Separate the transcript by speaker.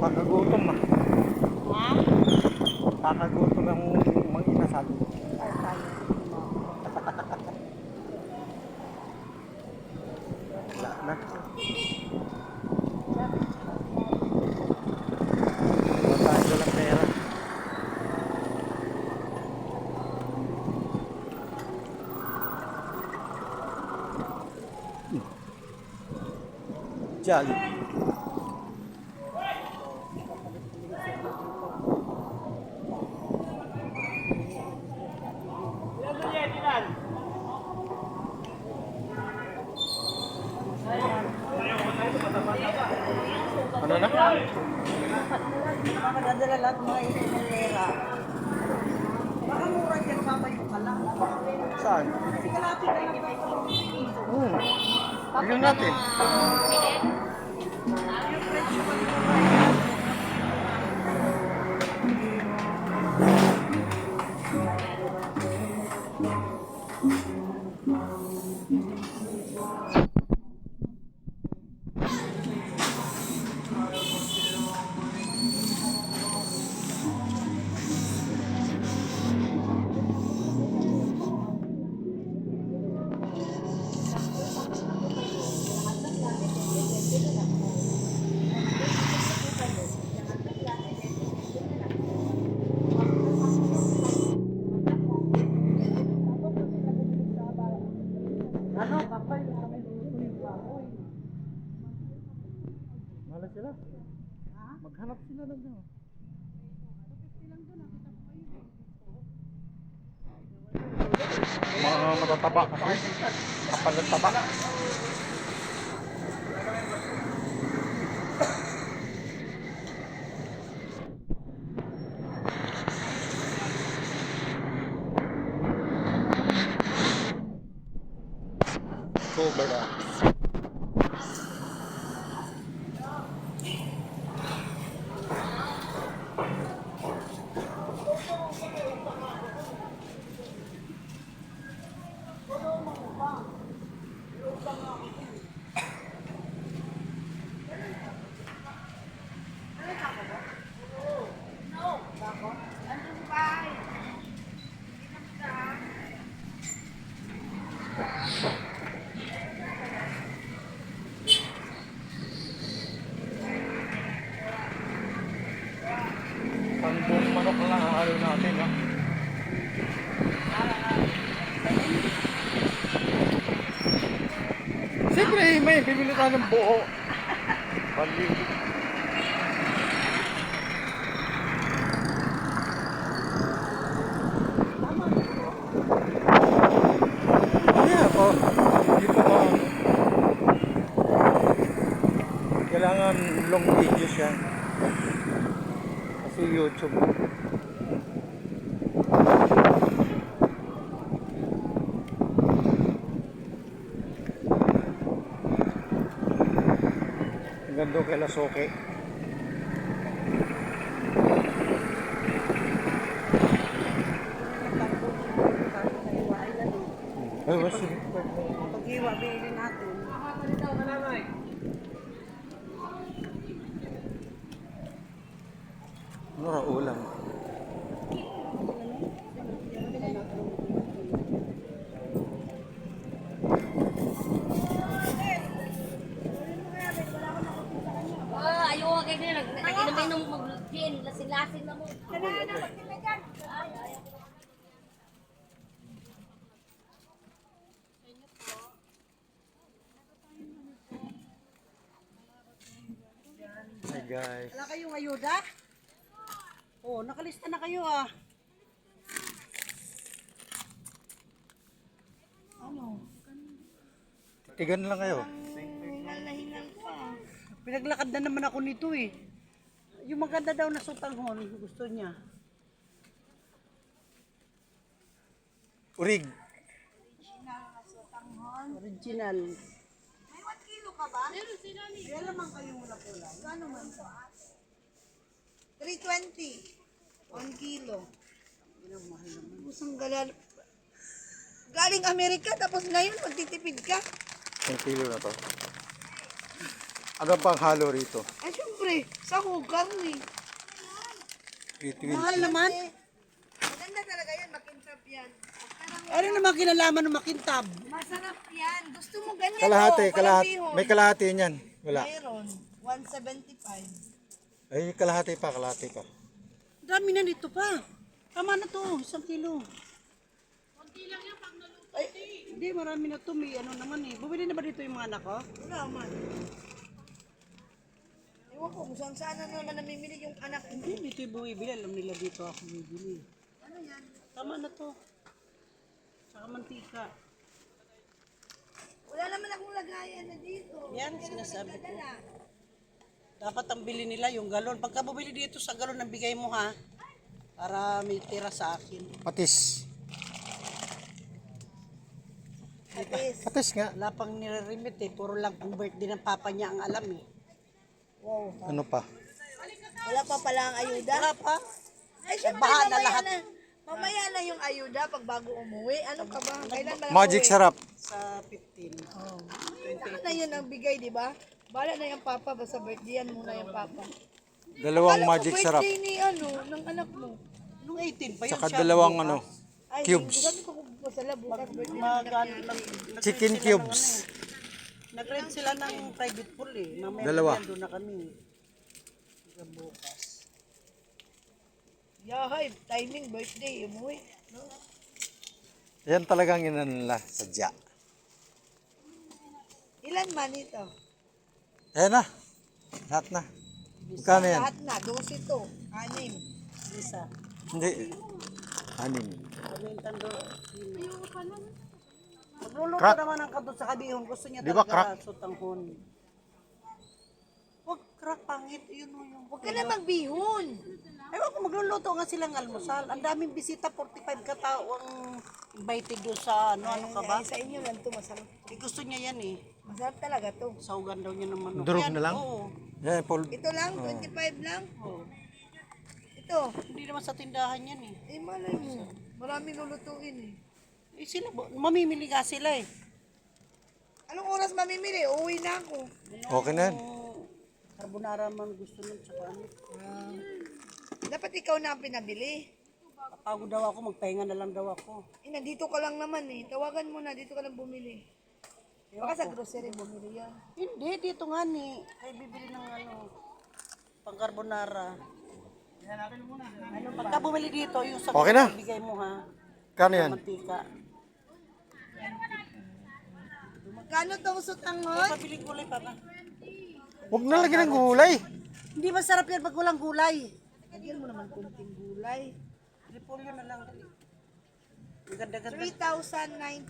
Speaker 1: Kakagutom ah.
Speaker 2: Ha?
Speaker 1: Kakagutom ang mga inasal.
Speaker 2: Ay, tayo.
Speaker 1: Wala na. Wala tayo lang pera. Jolly. Ano na?
Speaker 2: Makadadala lahat mga pera. Baka mura dyan, babayo ka lang.
Speaker 1: Saan?
Speaker 2: Kasi kalapit ka lang tayo.
Speaker 1: Bigyan natin.
Speaker 2: Yung presyo pa dito. Ano, kapal na kami dito yung baboy.
Speaker 1: Mahala sila. Maghanap sila lang dyan. Mga matataba kasi. Kapal ng taba. Cobra. Tandong manok lang ang halo natin, ha? Siyempre, may bibili tayo ng buo. Baliw. Yeah, po. Dito ba? Kailangan long videos yan. Kasi YouTube. Hanggang doon kay Lasoke. Ay, wasi.
Speaker 2: Pag-iwa, bilhin natin.
Speaker 1: Ano ulam?
Speaker 3: Ayaw kayo na nag-inom mag-gin, lasing-lasing na mo.
Speaker 1: Hi guys.
Speaker 2: Wala kayong ayuda? Oh, nakalista na kayo ah. Ano?
Speaker 1: Tigan lang kayo.
Speaker 2: Hingal pa. Pinaglakad na naman ako nito eh. Yung maganda daw na sutanghon, gusto niya.
Speaker 1: Urig.
Speaker 2: Original. May 1 kilo ka ba? Meron sila ni. Kaya lamang kayong wala pula. Gano man sa? 320. 1 kilo. Yan ang mahal naman. Pusang galal. Galing Amerika tapos ngayon magtitipid ka.
Speaker 1: 1 kilo na to. Ano pang halo rito?
Speaker 2: Ay, syempre, sahog, karne.
Speaker 1: Between.
Speaker 2: Mahal naman.
Speaker 4: Maganda talaga yan, makintab yan.
Speaker 2: Ano naman kinalaman ng makintab?
Speaker 4: Masarap yan. Gusto mo ganyan
Speaker 1: Kalahati,
Speaker 4: oh, walang
Speaker 1: kalahati.
Speaker 4: bihon.
Speaker 1: May kalahati niyan. Wala.
Speaker 4: Mayroon, 175.
Speaker 1: Ay, kalahati pa, kalahati pa.
Speaker 2: Dami na dito pa. Tama na to, 1 kilo. Ay, hindi, marami na to. May ano naman eh. Bumili na ba dito yung mga anak ko?
Speaker 4: Wala man. Ewan ko, kung saan na naman namimili yung anak mo.
Speaker 2: Hindi, dito yung bumibili. Alam nila dito ako bumibili.
Speaker 4: Ano yan?
Speaker 2: Tama na to. Saka mantika.
Speaker 4: Wala naman akong lagayan na dito.
Speaker 2: Yan, sinasabi ko. Dapat ang bili nila yung galon. Pagka bumili dito sa galon, ang bigay mo ha. Para may tira sa akin.
Speaker 1: Patis.
Speaker 4: Patis.
Speaker 1: Patis nga.
Speaker 2: Wala pang nire-remit eh. Puro lang pang birthday ng papa niya ang alam eh.
Speaker 4: Wow.
Speaker 1: Ano pa?
Speaker 4: Wala pa pala ang ayuda.
Speaker 2: Wala pa.
Speaker 4: Ay, syempre,
Speaker 2: baha na
Speaker 4: mamaya
Speaker 2: lahat.
Speaker 4: na. Mamaya na yung ayuda pag bago umuwi. Ano ka ba? Kailan ba
Speaker 1: Magic
Speaker 4: umuwi?
Speaker 1: sarap.
Speaker 2: Sa 15. Oh.
Speaker 4: Saka na yun ang bigay, di ba? Bala na yung papa, basta birthday yan muna yung papa.
Speaker 1: Dalawang
Speaker 4: Akala ko
Speaker 1: magic sarap.
Speaker 4: birthday ni ano, ng anak mo.
Speaker 2: Nung 18 pa yun
Speaker 1: Saka
Speaker 2: siya.
Speaker 1: dalawang
Speaker 2: bukas.
Speaker 1: ano,
Speaker 4: Ay,
Speaker 1: cubes.
Speaker 4: sabi ko po sa labo, bukas birthday ng
Speaker 2: Mag,
Speaker 4: anak niya.
Speaker 2: nag-rent
Speaker 1: Chicken
Speaker 2: sila
Speaker 1: cubes.
Speaker 2: ng ano eh. Nag-rent sila ng private pool eh. Mamaya
Speaker 1: Dalawa.
Speaker 2: na doon na kami. Hanggang bukas.
Speaker 4: Yahay, timing, birthday, umuwi. No?
Speaker 1: Yan talagang inanla, sadya.
Speaker 4: Ilan man ito?
Speaker 1: Ayan na. Lahat na. Magkano yan?
Speaker 4: Lahat na, 12 to, 6.
Speaker 2: Isa.
Speaker 1: Hindi. Anim.
Speaker 2: Pamintan doon. Magluluto
Speaker 1: Crack.
Speaker 2: naman ang kanto sa kabihon. Gusto niya
Speaker 1: Di ba
Speaker 2: talaga
Speaker 1: crack?
Speaker 2: sutanghon. Huwag crack, pangit. Yun o yung...
Speaker 4: Huwag ka na magbihon.
Speaker 2: Ewan ko, magluluto nga silang almusal. Ang daming bisita, 45 katao ang invited doon sa ano ka ba?
Speaker 4: Ay, sa inyo lang to, masarap.
Speaker 2: Eh, gusto niya yan eh.
Speaker 4: Masarap talaga to.
Speaker 2: Saugan daw niya ng manok.
Speaker 1: Durog
Speaker 2: Yan,
Speaker 1: na lang?
Speaker 2: Oo.
Speaker 1: Yan, Paul.
Speaker 4: Ito lang, 25 lang.
Speaker 2: Oo.
Speaker 4: Ito,
Speaker 2: Hindi naman sa tindahan yan eh.
Speaker 4: eh malay mo. Marami lulutuin eh.
Speaker 2: Eh sila, mamimili ka sila eh.
Speaker 4: Anong oras mamimili? Uwi na ako.
Speaker 1: Okay na yan.
Speaker 2: Kung carbonara man gusto nun sa ano.
Speaker 4: Dapat ikaw na ang pinabili.
Speaker 2: Kapagod daw ako, magpahinga na lang daw ako.
Speaker 4: Eh, nandito ka lang naman eh. Tawagan mo na, dito ka lang bumili. Baka sa grocery bumili yan.
Speaker 2: Hindi, dito nga ni. Ay bibili ng ano, pang carbonara. Ano, pagka bumili dito, yung sa
Speaker 1: Okay na.
Speaker 2: bigay mo ha,
Speaker 1: Kano yan?
Speaker 2: mantika.
Speaker 4: Magkano tong sutanghon?
Speaker 2: Pabiling gulay pa ba?
Speaker 1: Huwag na lagyan ng gulay.
Speaker 2: Hindi masarap yan pag walang gulay.
Speaker 4: Lagyan mo naman kunting gulay.
Speaker 2: Repolyo na lang. Ang ganda-ganda.
Speaker 4: 3,090.